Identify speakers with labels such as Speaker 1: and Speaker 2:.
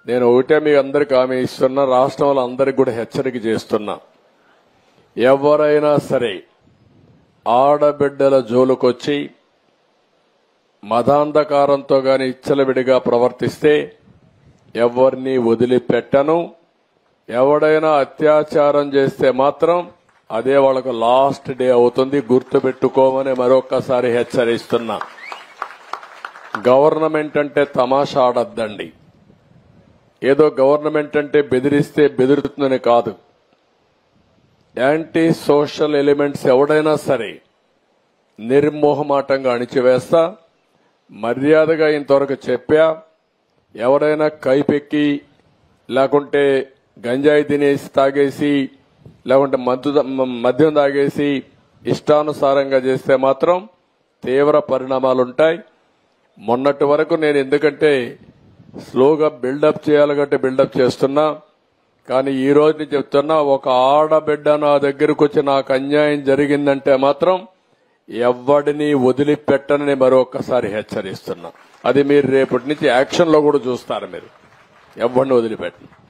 Speaker 1: నేను ఒకటే మీ అందరికి హామీ ఇస్తున్నా, రాష్ట్రంలో అందరికి కూడా హెచ్చరిక చేస్తున్నా. ఎవరైనా సరే ఆడబిడ్డల జోలుకొచ్చి మదాంధకారంతో గాని ఇచ్చలవిడిగా ప్రవర్తిస్తే ఎవరిని వదిలిపెట్టను. ఎవడైనా అత్యాచారం చేస్తే మాత్రం అదే వాళ్ళకు లాస్ట్ డే అవుతుంది, గుర్తుపెట్టుకోమని మరొక్కసారి హెచ్చరిస్తున్నా. గవర్నమెంట్ అంటే తమాషా ఆడద్దండి. ఏదో గవర్నమెంట్ అంటే బెదిరిస్తే బెదురుతుందని కాదు. యాంటీ సోషల్ ఎలిమెంట్స్ ఎవడైనా సరే నిర్మోహమాటంగా అణిచివేస్తా. మర్యాదగా ఇంతవరకు చెప్పా. ఎవరైనా కైపెక్కి లేకుంటే గంజాయి తినేసి తాగేసి లేకుంటే మద్యం తాగేసి ఇష్టానుసారంగా చేస్తే మాత్రం తీవ్ర పరిణామాలుంటాయి. మొన్నటి వరకు నేను ఎందుకంటే స్లోగా బిల్డప్ చేయాలి కాబట్టి బిల్డప్ చేస్తున్నా. కానీ ఈ రోజు చెప్తున్నా, ఒక ఆడబిడ్డ నా దగ్గరకు వచ్చి నాకు అన్యాయం జరిగిందంటే మాత్రం ఎవడిని వదిలిపెట్టనని మరొకసారి హెచ్చరిస్తున్నా. అది మీరు రేపటి నుంచి యాక్షన్ లో కూడా చూస్తారు. మీరు ఎవరిని వదిలిపెట్టను.